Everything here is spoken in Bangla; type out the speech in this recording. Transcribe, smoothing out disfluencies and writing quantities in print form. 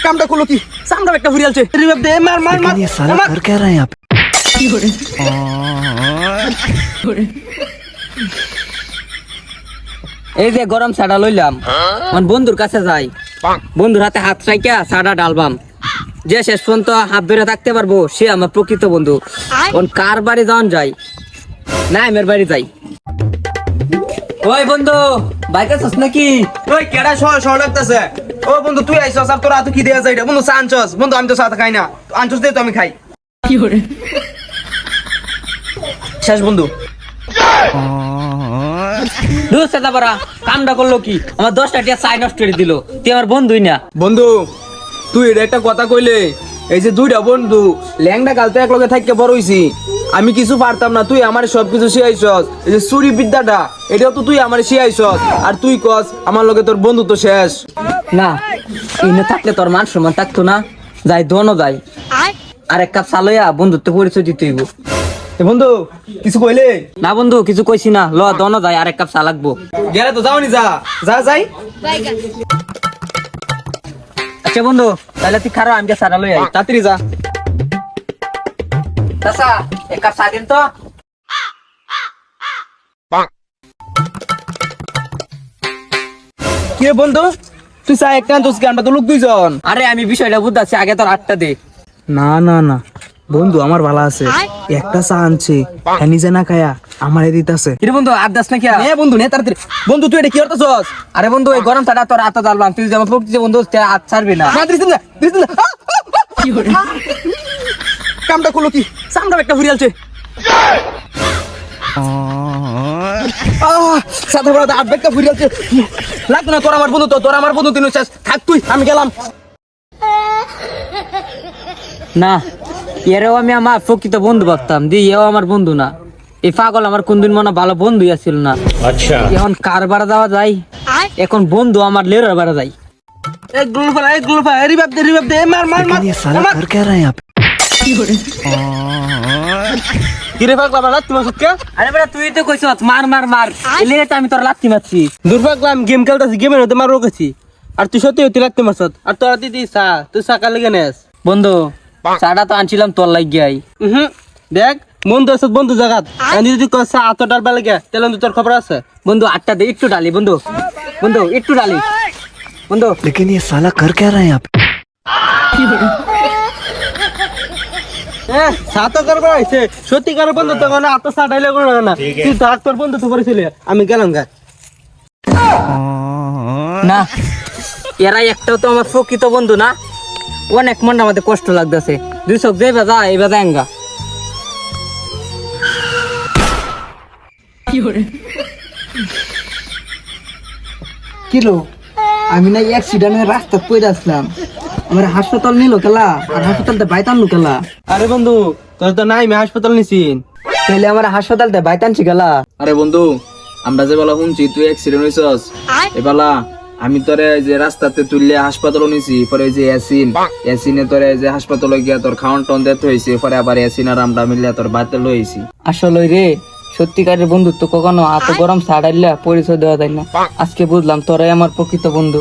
কামটা করলো কি? সামনে একটা ফুরিয়ালছে। রিভাইভ দে, মার মার মার। ये साला कर क्या रहा है यहाँ पे? এই যে গরম সাডা লইলাম, আমার বন্ধুর কাছে যাই, বন্ধুর হাতে হাত রাইকা সাডা ডালবাম। যে শেষ পর্যন্ত হাত ধরে থাকতে পারবো সে আমার প্রকৃত বন্ধু। কোন কার বাড়ি যাওয়ান যাই না, আমার বাড়ি যাই। ওই বন্ধু বাইক আছিস নাকি? ওই কেডা শহর লাগতেছে? ও বন্ধু তুই আইছস আর তোরা তো কি দেয়া যায় এটা? বন্ধু চা আনছস? বন্ধু আমি তো চা খাই না, আনছস দে তো আমি খাই। শেষ বন্ধু। দূর সেটা পারা কামটা করলো কি? আমার 10টা টিয়া চাই নষ্ট করে দিল। তুই আমার বন্ধুই না। বন্ধু তুই এটা একটা কথা কইলে, এই যে দুইটা বন্ধু ল্যাংডা কালতে এক লগে থাকতে বড় হইছি, আমি কিছু পারতাম না, তুই আমার সবকিছু শিখাইছস। এই যে চুরি বিদ্যাটা এটাও তো তুই আমার শিখাইছস, আর তুই কস আমার লগে তোর বন্ধু তো শেষ। না ইনে থাকলে তোর মান সম্মান থাকতো না। যাই দোনো যাই, আর এক কাপ চালইয়া বন্ধুত্ব পরিচয় দিতে হইব। এ বন্ধু কিছু কইলে? না বন্ধু কিছু কইছি না, ল দোনো যাই, আর এক কাপ চা লাগবো। গেলে তো যাওনি, যা যা যাই। আচ্ছা বন্ধু তাহলে তুই খারাপ, আমি সারা লই আই। তাড়াতাড়ি যা। চাচা এক কাপ চা দিন তো। কি রে বন্ধু তুই চা একটা আনছস কি? আমরা তো লোক দুইজন। আরে আমি বিষয়টা বুঝতেছি, আগে তোর 8টা দে। না না না বন্ধু আমার ভালো আছে, একটা চা আনছে হ্যাঁ নিজে না খায়া আমারে দিতাছে। কিরে বন্ধু আর দাস নাকি? নে বন্ধু নে তাড়াতাড়ি। বন্ধু তুই এটা কি করতেছস? আরে বন্ধু এই গরম চাটা তোর হাতে জ্বালবাম, তুই যেমন প্রকৃতি বন্ধু হাত ছাড়বি না। না দিস না দিস না। কামটা করলো কি? সামনে একটা ফুরিয়ালছে। সাথে বড় আট ব্যাগটা ফুরিয়ালছে। লাগতো না, তোর আমার বন্ধু, তো তোর আমার বন্ধু, তুই শেষ থাক, তুই আমি গেলাম। না এরাও আমি আমার প্রকৃত বন্ধু ভাবতাম, দি এও আমার বন্ধু না। এই পাগল আমার কোনদিন মনে ভালো বন্ধুই আছিল না। আচ্ছা এখন কার বাড়া যাওয়া যায়? এখন বন্ধু আমার লেরার বাড়া যায়। এক গ্লুফা রিভাইভ দে, মার মার মার। ये साला कर क्या रहा है यहाँ पे? কি রে পাগলা বালা তুমি সত্যি? আরে বেটা তুই তো কইছস মার মার মার, এলে তো আমি তোর লাত্তি মারছি। দুর্ভাগ্য আমি গেম খেলতেছি, গেমের মধ্যে মার রোকেছি, আর তুই সত্যি সত্যি লাগতে মারছত। আর তোরা দিদি চা তুই সকালে লেগে নেস। বন্ধু চাটা তো আনছিলাম তোর লাগিয়াই। দেখ বন্ধু আছে, বন্ধু জায়গা আমি যদি চা আত ডালবা লাগে তাহলে তোর খবর আছে। বন্ধু 8টা দে, একটু ডালি বন্ধু, বন্ধু একটু ডালি বন্ধু। लेकिन ये साला कर क्या रहा है यहाँ पे? সাতো করবা হইছে সত্যিকারের বন্ধু তো না, আত চা ডাইলে করো না। তুই থাক, তোর বন্ধু তো করেছিলি, আমি গেলাম গা। না এরা একটাও তো আমার প্রকৃত বন্ধু না। অনেক মন আমাদের কষ্ট লাগতেছে। দুই চোখ যে বাজা এই বাজা এঙ্গা। কিলো আমি না অ্যাক্সিডেন্টে রাস্তা পড়ে আসলাম, আমার হাসপাতাল নিল কেলা, আর হাসপাতালতে বাইতান কেলা। আরে বন্ধু তোর তো নাই, আমি হাসপাতাল নিছিন। তাহলে আমার হাসপাতালতে বাইতানছি গেলা। আরে বন্ধু আমরা যে বেলা শুনছি তুই অ্যাক্সিডেন্ট হইছস, এবেলা আমি তোরে যে রাস্তাতে তুললে হাসপাতাল নিছি, পরে যে এসিনে তোরে যে হাসপাতালে গিয়া তোর খাওয়ান টন দিতে হয়েছে, পরে আবার এসিন আর আমরা মিলিয়া তোর বাড়িতে লইছি। আসলে রে সত্যিকারের বন্ধুত্ব কখনো এত গরম ছাড়াইলা পরিচয় দেওয়া যায় না। আজকে বুঝলাম তোরাই আমার প্রকৃত বন্ধু।